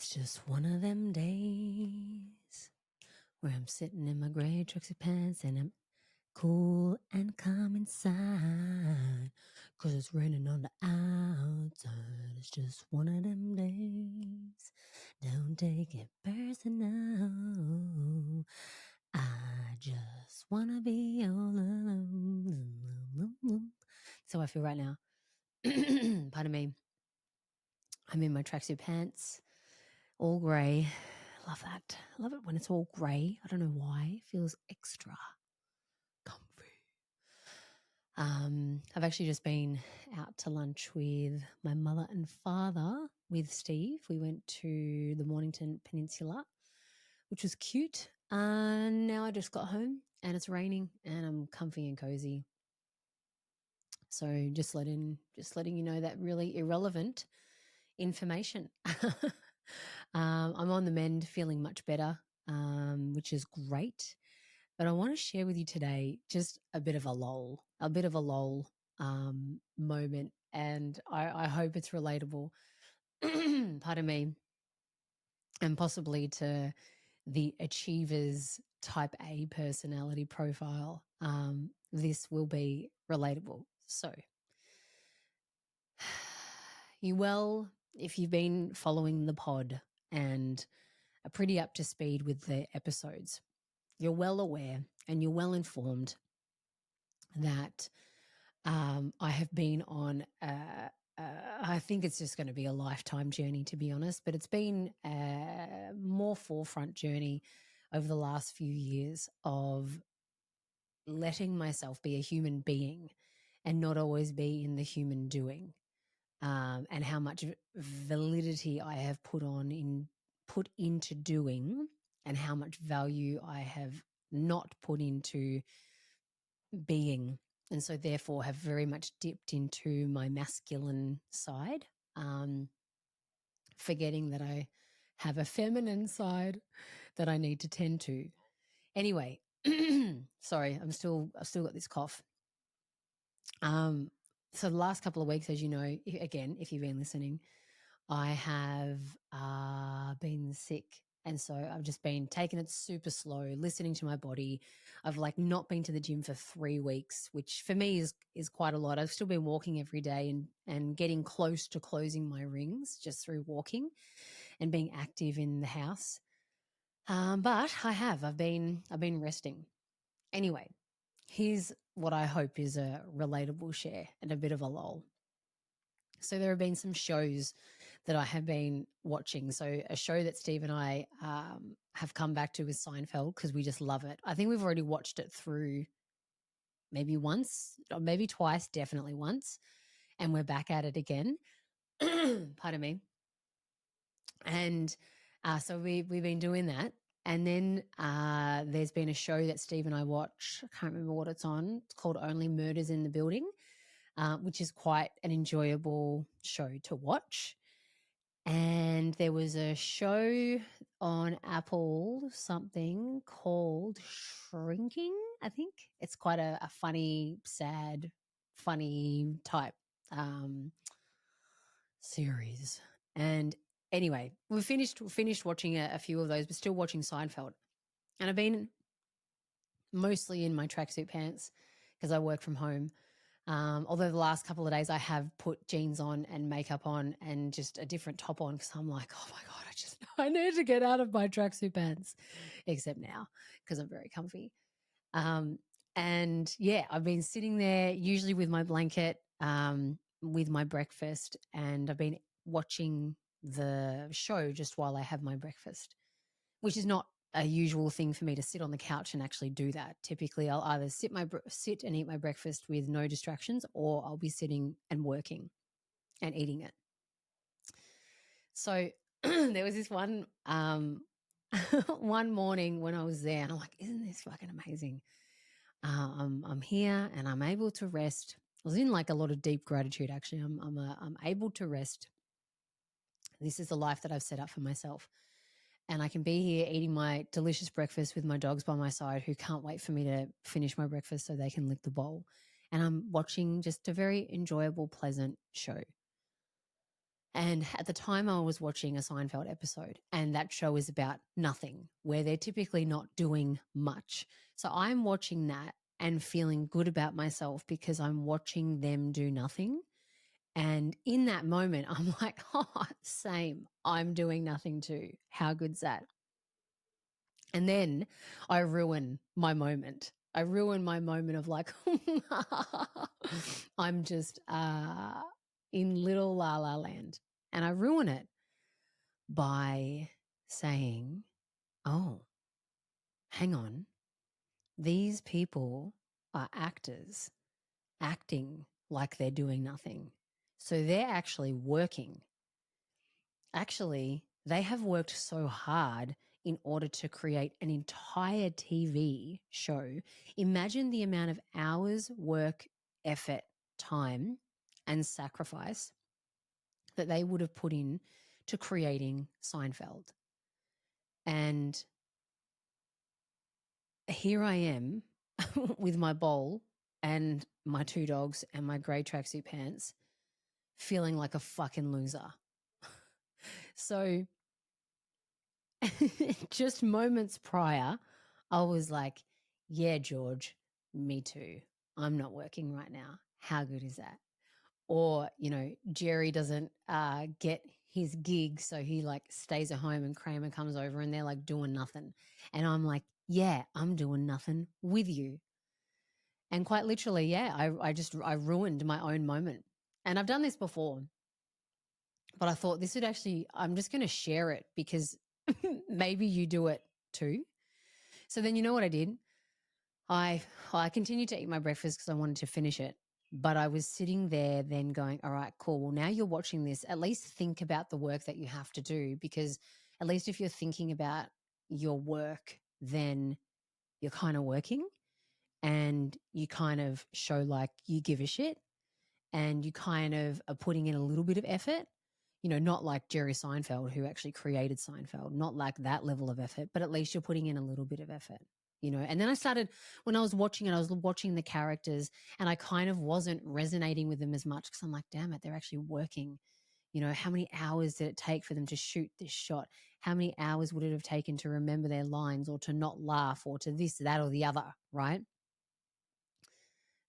It's just one of them days where I'm sitting in my gray tracksuit pants and I'm cool and calm inside, 'cause it's raining on the outside. It's just one of them days. Don't take it personal. I just wanna be all alone. So I feel right now. Pardon me. I'm in my tracksuit pants, all grey. Love that. I love it when it's all grey. I don't know why. It feels extra comfy. I've actually just been out to lunch with my mother and father with Steve. We went to the Mornington Peninsula, which was cute. And now I just got home and it's raining and I'm comfy and cozy. So just letting you know that really irrelevant information. I'm on the mend, feeling much better, which is great. But I want to share with you today just a bit of a lull moment, and I hope it's relatable, pardon me, and possibly to the achievers type A personality profile. This will be relatable. So, if you've been following the pod and are pretty up to speed with the episodes, you're well aware and you're well informed that I have been on, I think it's just going to be a lifetime journey, to be honest, but it's been a more forefront journey over the last few years of letting myself be a human being and not always be in the human doing, and how much validity I have put into doing and how much value I have not put into being, and so therefore have very much dipped into my masculine side, forgetting that I have a feminine side that I need to tend to. Anyway, sorry, I've still got this cough. So the last couple of weeks, as you know, again, if you've been listening, I have been sick. And so I've just been taking it super slow, listening to my body. I've not been to the gym for 3 weeks, which for me is quite a lot. I've still been walking every day and getting close to closing my rings just through walking and being active in the house. But I've been resting. Anyway, here's what I hope is a relatable share and a bit of a lull. So there have been some shows that I have been watching. So a show that Steve and I have come back to is Seinfeld, because we just love it. I think we've already watched it through maybe once or maybe twice, definitely once, and we're back at it again. Pardon me. And so we've been doing that. And then there's been a show that Steve and I watch. I can't remember what it's on. It's called Only Murders in the Building. Which is quite an enjoyable show to watch. And there was a show on Apple, something called Shrinking, I think. It's quite a funny, sad, funny type series. And anyway, we finished watching a few of those, but still watching Seinfeld. And I've been mostly in my tracksuit pants because I work from home. Although the last couple of days I have put jeans on and makeup on and just a different top on, because I'm like, oh my God, I need to get out of my tracksuit pants, except now because I'm very comfy. And yeah, I've been sitting there usually with my blanket, with my breakfast, and I've been watching the show just while I have my breakfast, which is not a usual thing for me to sit on the couch and actually do that. Typically, I'll either sit and eat my breakfast with no distractions, or I'll be sitting and working and eating it. So there was this one one morning when I was there, and I'm like, isn't this fucking amazing? I'm here and I'm able to rest. I was in a lot of deep gratitude, actually. I'm able to rest. This is the life that I've set up for myself. And I can be here eating my delicious breakfast with my dogs by my side, who can't wait for me to finish my breakfast so they can lick the bowl. And I'm watching just a very enjoyable, pleasant show. And at the time, I was watching a Seinfeld episode, and that show is about nothing, where they're typically not doing much. So I'm watching that and feeling good about myself because I'm watching them do nothing. And in that moment, I'm like, oh, same. I'm doing nothing too. How good's that? And then I ruin my moment. I ruin my moment of like, I'm just in little la la land. And I ruin it by saying, oh, hang on. These people are actors acting like they're doing nothing. So they're actually working. Actually, they have worked so hard in order to create an entire TV show. Imagine the amount of hours, work, effort, time, and sacrifice that they would have put in to creating Seinfeld. And here I am with my bowl and my two dogs and my grey tracksuit pants feeling like a fucking loser. So just moments prior, I was like, yeah, George, me too. I'm not working right now. How good is that? Or, Jerry doesn't get his gig, so he like stays at home and Kramer comes over and they're like doing nothing. And I'm like, yeah, I'm doing nothing with you. And quite literally, yeah, I ruined my own moment. And I've done this before, but I thought this would actually, I'm just going to share it because maybe you do it too. So then you know what I did? I continued to eat my breakfast because I wanted to finish it. But I was sitting there then going, all right, cool. Well, now you're watching this. At least think about the work that you have to do, because at least if you're thinking about your work, then you're kind of working and you kind of show like you give a shit and you kind of are putting in a little bit of effort. Not like Jerry Seinfeld, who actually created Seinfeld, not like that level of effort, but at least you're putting in a little bit of effort. And then I started, when I was watching it, I was watching the characters and I kind of wasn't resonating with them as much because I'm like, damn it, they're actually working. How many hours did it take for them to shoot this shot? How many hours would it have taken to remember their lines or to not laugh or to this, that, or the other, right?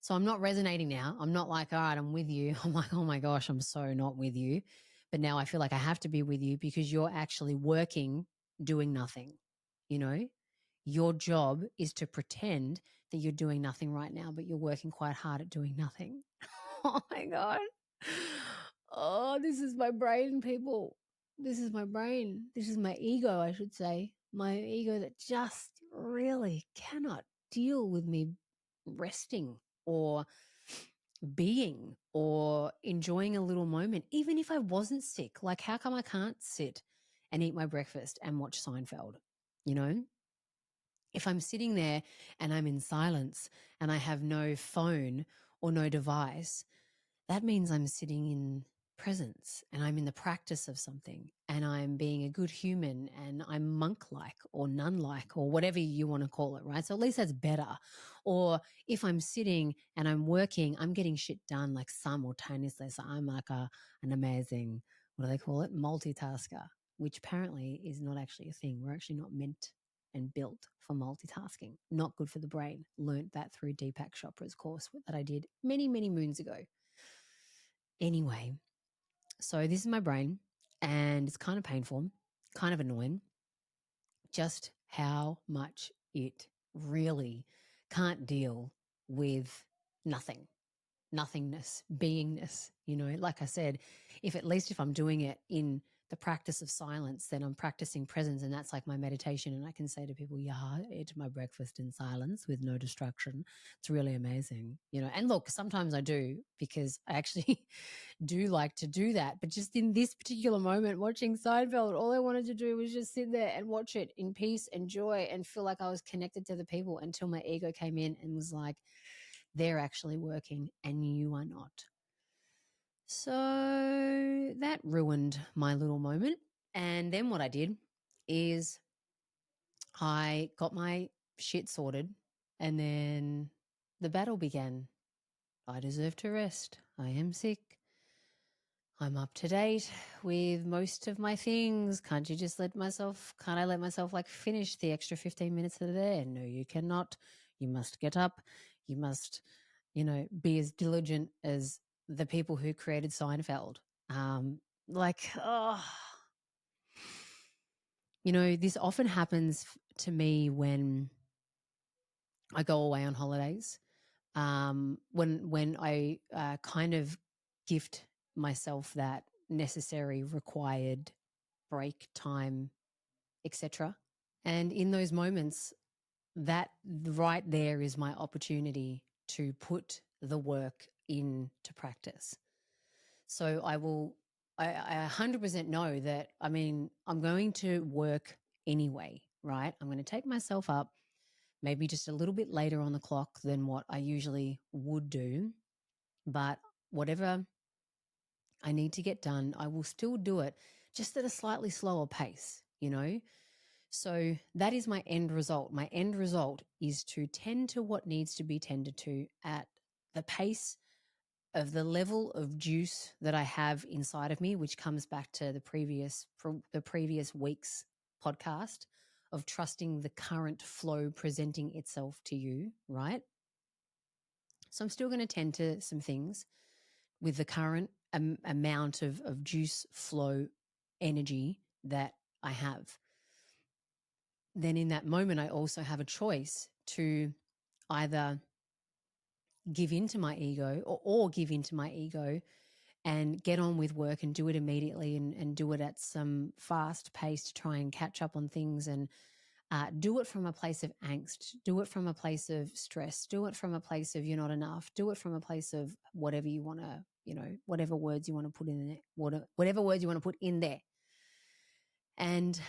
So I'm not resonating now. I'm not like, all right, I'm with you. I'm like, oh my gosh, I'm so not with you. But now I feel like I have to be with you because you're actually working, doing nothing. You know, your job is to pretend that you're doing nothing right now, but you're working quite hard at doing nothing. Oh my God. Oh, this is my brain, people. This is my brain. This is my ego, I should say. My ego that just really cannot deal with me resting or being or enjoying a little moment, even if I wasn't sick. Like, how come I can't sit and eat my breakfast and watch Seinfeld? You know, if I'm sitting there and I'm in silence and I have no phone or no device, that means I'm sitting in presence and I'm in the practice of something and I'm being a good human and I'm monk like or nun like or whatever you want to call it, right? So at least that's better. Or if I'm sitting and I'm working, I'm getting shit done like simultaneously. So I'm like an amazing, what do they call it? Multitasker, which apparently is not actually a thing. We're actually not meant and built for multitasking. Not good for the brain. Learned that through Deepak Chopra's course that I did many, many moons ago. Anyway, so this is my brain and it's kind of painful, kind of annoying, just how much it really can't deal with nothing, nothingness, beingness. Like I said, if I'm doing it in the practice of silence, then I'm practicing presence and that's like my meditation. And I can say to people, yeah, I ate my breakfast in silence with no distraction. It's really amazing, and look, sometimes I do because I actually do like to do that. But just in this particular moment, watching Seinfeld, all I wanted to do was just sit there and watch it in peace and joy and feel like I was connected to the people until my ego came in and was like, they're actually working and you are not. So that ruined my little moment. And then what I did is I got my shit sorted and then the battle began. I deserve to rest. I am sick. I'm up to date with most of my things. Can't you just can't I let myself like finish the extra 15 minutes that are there? No, you cannot. You must get up. You must, be as diligent as the people who created Seinfeld. Like, oh, this often happens to me when I go away on holidays. When I kind of gift myself that necessary, required break time, etc. And in those moments, that right there is my opportunity to put the work into practice. So I 100% know that, I'm going to work anyway, right? I'm going to take myself up maybe just a little bit later on the clock than what I usually would do. But whatever I need to get done, I will still do it just at a slightly slower pace. So that is my end result. My end result is to tend to what needs to be tended to at the pace of the level of juice that I have inside of me, which comes back to the previous week's podcast of trusting the current flow presenting itself to you, right? So I'm still going to tend to some things with the current amount of juice flow energy that I have. Then in that moment, I also have a choice to either give into my ego or give into my ego and get on with work and do it immediately and do it at some fast pace to try and catch up on things and do it from a place of angst, do it from a place of stress, do it from a place of you're not enough, do it from a place of whatever you want to, whatever words you want to put in there, whatever words you want to put in there. And,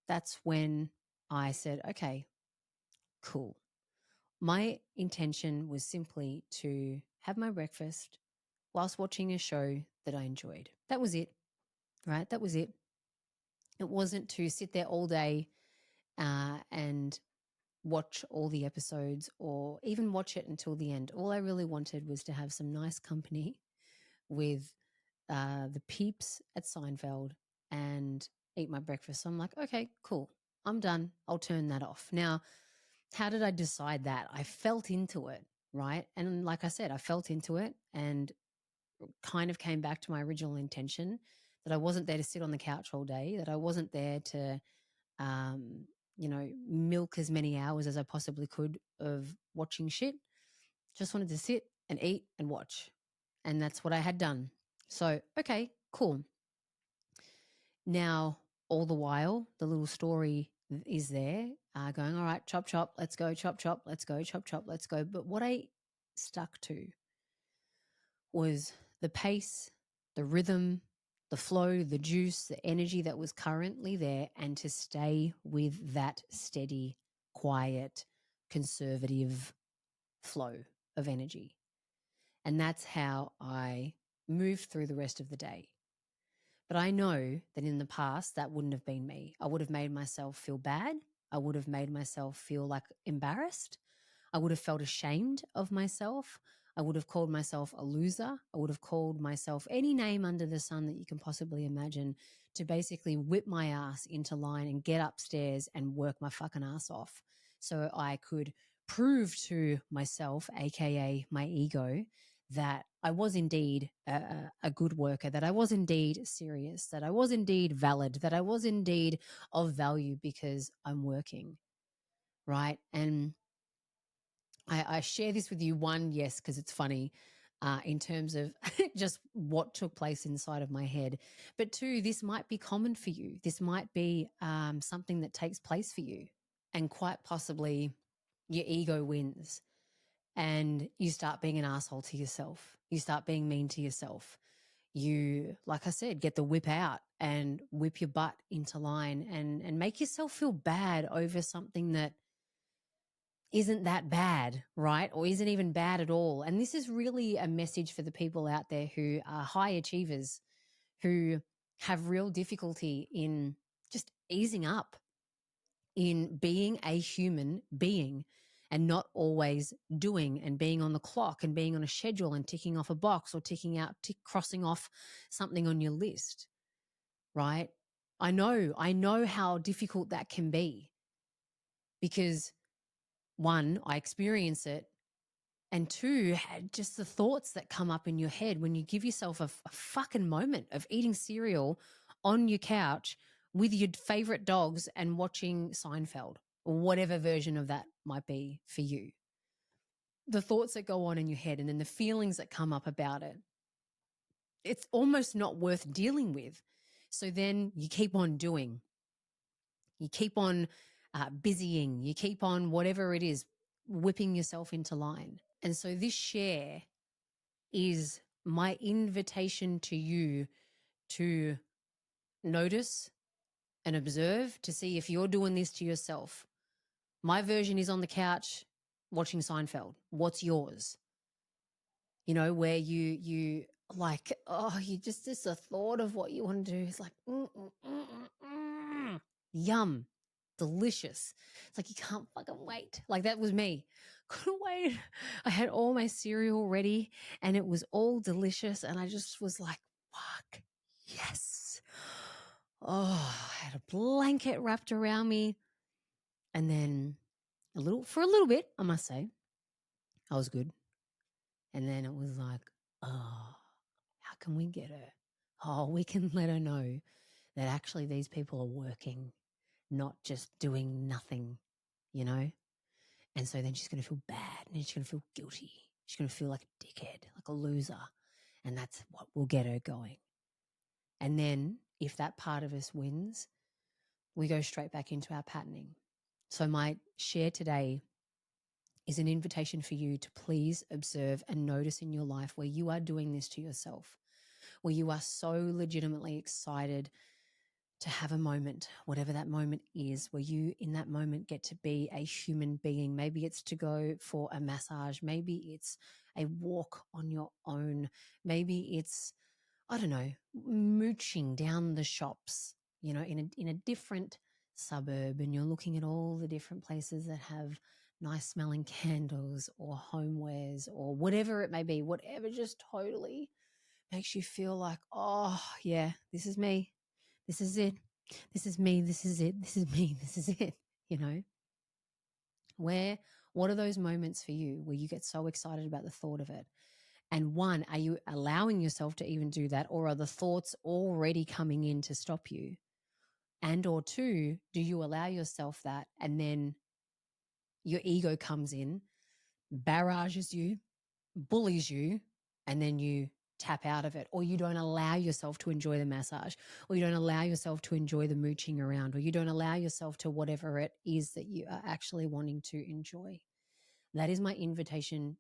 that's when I said, okay, cool. My intention was simply to have my breakfast whilst watching a show that I enjoyed. That was it, right? That was it. It wasn't to sit there all day and watch all the episodes or even watch it until the end. All I really wanted was to have some nice company with the peeps at Seinfeld and eat my breakfast. So I'm like, okay, cool. I'm done. I'll turn that off. Now, how did I decide that? I felt into it, right? And like I said, I felt into it and kind of came back to my original intention that I wasn't there to sit on the couch all day, that I wasn't there to, milk as many hours as I possibly could of watching shit. Just wanted to sit and eat and watch. And that's what I had done. So, okay, cool. Now, all the while, the little story is there going, all right, chop, chop, let's go, chop, chop, let's go, chop, chop, let's go. But what I stuck to was the pace, the rhythm, the flow, the juice, the energy that was currently there, and to stay with that steady, quiet, conservative flow of energy. And that's how I moved through the rest of the day. But I know that in the past, that wouldn't have been me. I would have made myself feel bad. I would have made myself feel like embarrassed. I would have felt ashamed of myself. I would have called myself a loser. I would have called myself any name under the sun that you can possibly imagine to basically whip my ass into line and get upstairs and work my fucking ass off so I could prove to myself, AKA my ego, that I was indeed a good worker, that I was indeed serious, that I was indeed valid, that I was indeed of value because I'm working, right? And I share this with you, one, yes, because it's funny in terms of just what took place inside of my head. But two, this might be common for you. This might be something that takes place for you. And quite possibly your ego wins and you start being an asshole to yourself. You start being mean to yourself. You, like I said, get the whip out and whip your butt into line and make yourself feel bad over something that isn't that bad, right? Or isn't even bad at all. And this is really a message for the people out there who are high achievers, who have real difficulty in just easing up, in being a human being and not always doing and being on the clock and being on a schedule and ticking off a box or crossing off something on your list, right? I know how difficult that can be because one, I experience it, and two, just the thoughts that come up in your head when you give yourself a fucking moment of eating cereal on your couch with your favorite dogs and watching Seinfeld or whatever version of that might be for you. The thoughts that go on in your head and then the feelings that come up about it, it's almost not worth dealing with. So then you keep on doing, you keep on busying, you keep on whatever it is, whipping yourself into line. And so this share is my invitation to you to notice and observe to see if you're doing this to yourself. My version is on the couch watching Seinfeld. What's yours? You know, where you like, oh, you just the thought of what you want to do is like, yum, delicious. It's like you can't fucking wait. Like that was me. Couldn't wait. I had all my cereal ready and it was all delicious. And I just was like, fuck, yes. Oh, I had a blanket wrapped around me. And then for a little bit, I must say, I was good. And then it was like, oh, how can we get her? Oh, we can let her know that actually these people are working, not just doing nothing, you know? And so then she's going to feel bad and she's going to feel guilty. She's going to feel like a dickhead, like a loser. And that's what will get her going. And then if that part of us wins, we go straight back into our patterning. So my share today is an invitation for you to please observe and notice in your life where you are doing this to yourself, where you are so legitimately excited to have a moment, whatever that moment is, where you in that moment get to be a human being. Maybe it's to go for a massage. Maybe it's a walk on your own. Maybe it's, I don't know, mooching down the shops, you know, in a different suburb, and you're looking at all the different places that have nice smelling candles or homewares or whatever it may be, whatever just totally makes you feel like, oh yeah, this is me. This is it. This is me. This is it. This is me. This is it. You know, what are those moments for you where you get so excited about the thought of it? And one, are you allowing yourself to even do that, or are the thoughts already coming in to stop you? And or two, do you allow yourself that and then your ego comes in, barrages you, bullies you, and then you tap out of it, or you don't allow yourself to enjoy the massage, or you don't allow yourself to enjoy the mooching around, or you don't allow yourself to whatever it is that you are actually wanting to enjoy. That is my invitation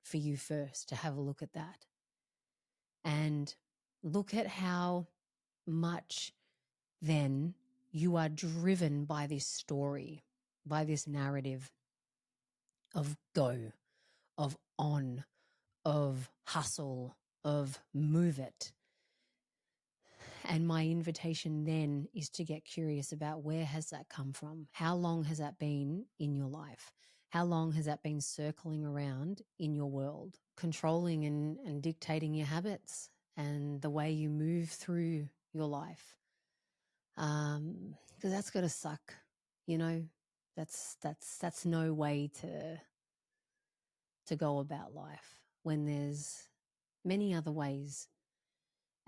for you first, to have a look at that and look at how much then you are driven by this story, by this narrative of go, of on, of hustle, of move it. And my invitation then is to get curious about, where has that come from? How long has that been in your life? How long has that been circling around in your world, controlling and dictating your habits and the way you move through your life? Because that's got to suck, you know. That's no way to go about life when there's many other ways.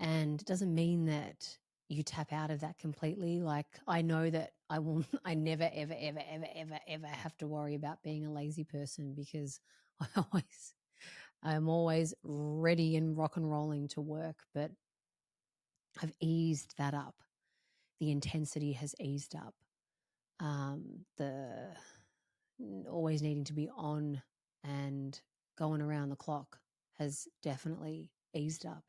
And it doesn't mean that you tap out of that completely. Like, I know that I never, ever, ever, ever, ever, ever have to worry about being a lazy person, because I'm always ready and rock and rolling to work, but I've eased that up. The intensity has eased up. The always needing to be on and going around the clock has definitely eased up.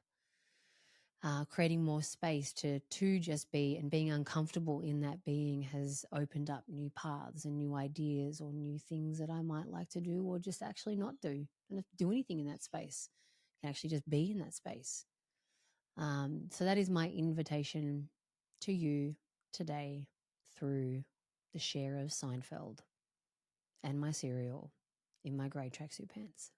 Creating more space to just be, and being uncomfortable in that being has opened up new paths and new ideas or new things that I might like to do, or just actually not do. I don't have to do anything in that space. I can actually just be in that space. So that is my invitation to you today through the share of Seinfeld. and my cereal in my grey tracksuit pants.